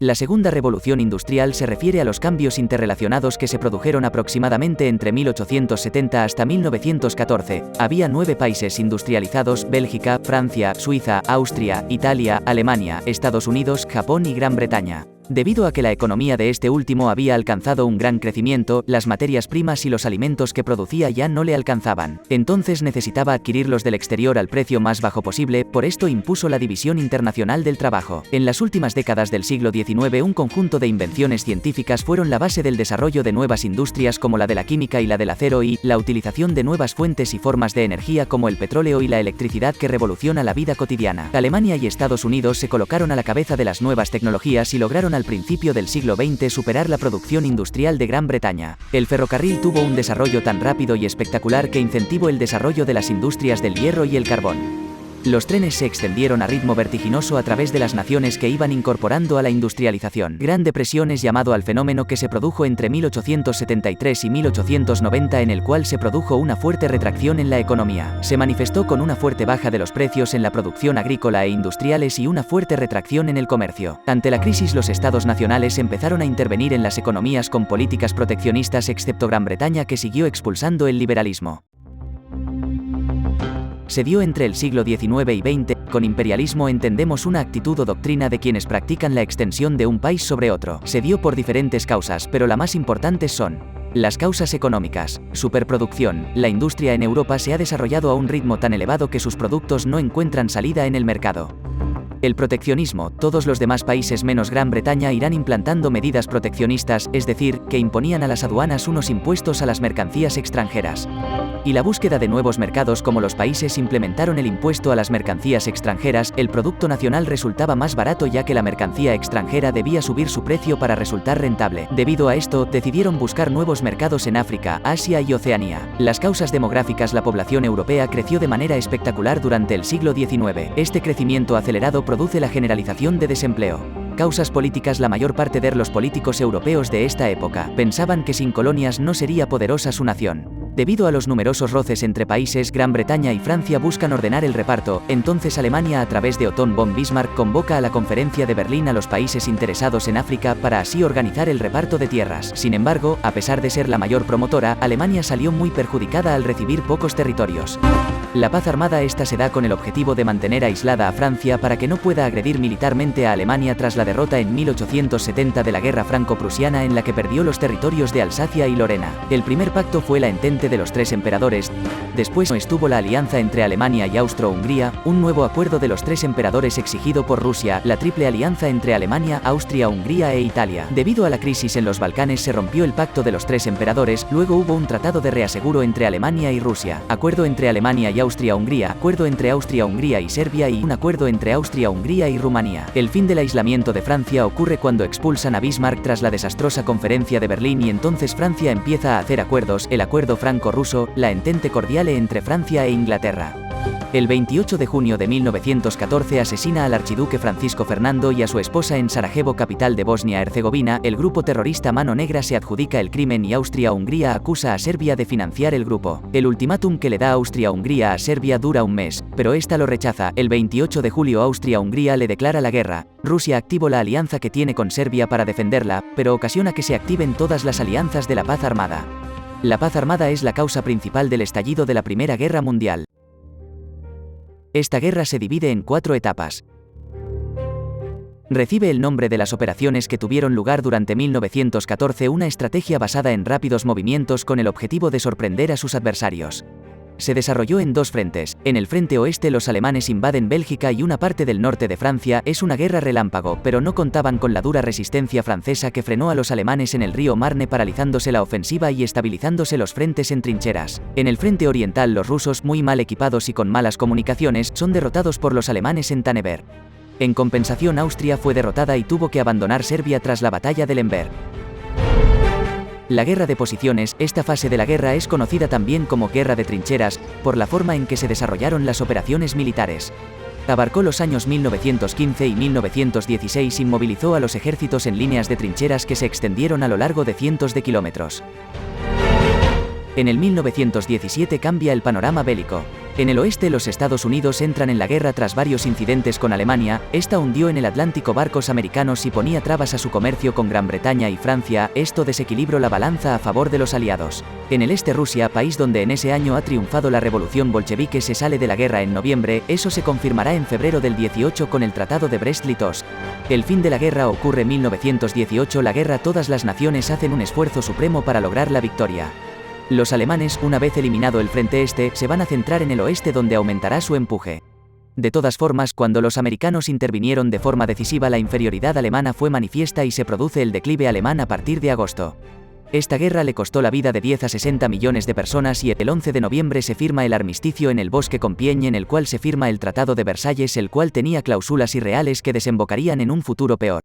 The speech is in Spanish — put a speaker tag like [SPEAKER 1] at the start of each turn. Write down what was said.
[SPEAKER 1] La segunda revolución industrial se refiere a los cambios interrelacionados que se produjeron aproximadamente entre 1870 hasta 1914. Había 9 países industrializados: Bélgica, Francia, Suiza, Austria, Italia, Alemania, Estados Unidos, Japón y Gran Bretaña. Debido a que la economía de este último había alcanzado un gran crecimiento, las materias primas y los alimentos que producía ya no le alcanzaban. Entonces necesitaba adquirirlos del exterior al precio más bajo posible, por esto impuso la División Internacional del Trabajo. En las últimas décadas del siglo XIX, un conjunto de invenciones científicas fueron la base del desarrollo de nuevas industrias como la de la química y la del acero y la utilización de nuevas fuentes y formas de energía como el petróleo y la electricidad que revoluciona la vida cotidiana. Alemania y Estados Unidos se colocaron a la cabeza de las nuevas tecnologías y lograron al principio del siglo XX superar la producción industrial de Gran Bretaña. El ferrocarril tuvo un desarrollo tan rápido y espectacular que incentivó el desarrollo de las industrias del hierro y el carbón. Los trenes se extendieron a ritmo vertiginoso a través de las naciones que iban incorporando a la industrialización. Gran Depresión es llamado al fenómeno que se produjo entre 1873 y 1890, en el cual se produjo una fuerte retracción en la economía. Se manifestó con una fuerte baja de los precios en la producción agrícola e industriales y una fuerte retracción en el comercio. Ante la crisis, los estados nacionales empezaron a intervenir en las economías con políticas proteccionistas, excepto Gran Bretaña, que siguió expulsando el liberalismo. Se dio entre el siglo XIX y XX. Con imperialismo entendemos una actitud o doctrina de quienes practican la extensión de un país sobre otro. Se dio por diferentes causas, pero las más importantes son: las causas económicas, superproducción. La industria en Europa se ha desarrollado a un ritmo tan elevado que sus productos no encuentran salida en el mercado. El proteccionismo. Todos los demás países menos Gran Bretaña irán implantando medidas proteccionistas, es decir, que imponían a las aduanas unos impuestos a las mercancías extranjeras. Y la búsqueda de nuevos mercados. Como los países implementaron el impuesto a las mercancías extranjeras, el producto nacional resultaba más barato, ya que la mercancía extranjera debía subir su precio para resultar rentable. Debido a esto, decidieron buscar nuevos mercados en África, Asia y Oceanía. Las causas demográficas. La población europea creció de manera espectacular durante el siglo XIX. Este crecimiento acelerado produce la generalización de desempleo. Causas políticas. La mayor parte de los políticos europeos de esta época pensaban que sin colonias no sería poderosa su nación. Debido a los numerosos roces entre países, Gran Bretaña y Francia buscan ordenar el reparto. Entonces Alemania, a través de Otto von Bismarck, convoca a la Conferencia de Berlín a los países interesados en África para así organizar el reparto de tierras. Sin embargo, a pesar de ser la mayor promotora, Alemania salió muy perjudicada al recibir pocos territorios. La paz armada. Esta se da con el objetivo de mantener aislada a Francia para que no pueda agredir militarmente a Alemania tras la derrota en 1870 de la Guerra Franco-Prusiana, en la que perdió los territorios de Alsacia y Lorena. El primer pacto fue la Entente de los Tres Emperadores. Después estuvo la alianza entre Alemania y Austro-Hungría, un nuevo acuerdo de los Tres Emperadores exigido por Rusia, la Triple Alianza entre Alemania, Austria, Hungría e Italia. Debido a la crisis en los Balcanes se rompió el pacto de los Tres Emperadores. Luego hubo un tratado de reaseguro entre Alemania y Rusia, acuerdo entre Alemania y Austria-Hungría, acuerdo entre Austria-Hungría y Serbia y un acuerdo entre Austria-Hungría y Rumanía. El fin del aislamiento de Francia ocurre cuando expulsan a Bismarck tras la desastrosa Conferencia de Berlín, y entonces Francia empieza a hacer acuerdos: el acuerdo franco-ruso, la Entente Cordiale entre Francia e Inglaterra. El 28 de junio de 1914 asesina al archiduque Francisco Fernando y a su esposa en Sarajevo, capital de Bosnia-Herzegovina. El grupo terrorista Mano Negra se adjudica el crimen y Austria-Hungría acusa a Serbia de financiar el grupo. El ultimátum que le da Austria-Hungría a Serbia dura un mes, pero esta lo rechaza. El 28 de julio Austria-Hungría le declara la guerra. Rusia activó la alianza que tiene con Serbia para defenderla, pero ocasiona que se activen todas las alianzas de la paz armada. La paz armada es la causa principal del estallido de la Primera Guerra Mundial. Esta guerra se divide en 4 etapas. Recibe el nombre de las operaciones que tuvieron lugar durante 1914, una estrategia basada en rápidos movimientos con el objetivo de sorprender a sus adversarios. Se desarrolló en 2 frentes. En el frente oeste los alemanes invaden Bélgica y una parte del norte de Francia. Es una guerra relámpago, pero no contaban con la dura resistencia francesa que frenó a los alemanes en el río Marne, paralizándose la ofensiva y estabilizándose los frentes en trincheras. En el frente oriental los rusos, muy mal equipados y con malas comunicaciones, son derrotados por los alemanes en Tanever. En compensación, Austria fue derrotada y tuvo que abandonar Serbia tras la batalla de Lemberg. La guerra de posiciones. Esta fase de la guerra es conocida también como guerra de trincheras, por la forma en que se desarrollaron las operaciones militares. Abarcó los años 1915 y 1916 y movilizó a los ejércitos en líneas de trincheras que se extendieron a lo largo de cientos de kilómetros. En el 1917 cambia el panorama bélico. En el oeste los Estados Unidos entran en la guerra tras varios incidentes con Alemania. Esta hundió en el Atlántico barcos americanos y ponía trabas a su comercio con Gran Bretaña y Francia. Esto desequilibró la balanza a favor de los aliados. En el este Rusia, país donde en ese año ha triunfado la revolución bolchevique, se sale de la guerra en noviembre. Eso se confirmará en febrero del 18 con el Tratado de Brest-Litovsk. El fin de la guerra ocurre en 1918. La guerra, todas las naciones hacen un esfuerzo supremo para lograr la victoria. Los alemanes, una vez eliminado el frente este, se van a centrar en el oeste, donde aumentará su empuje. De todas formas, cuando los americanos intervinieron de forma decisiva, la inferioridad alemana fue manifiesta y se produce el declive alemán a partir de agosto. Esta guerra le costó la vida de 10 a 60 millones de personas y el 11 de noviembre se firma el armisticio en el bosque Compiègne, en el cual se firma el Tratado de Versalles, el cual tenía cláusulas irreales que desembocarían en un futuro peor.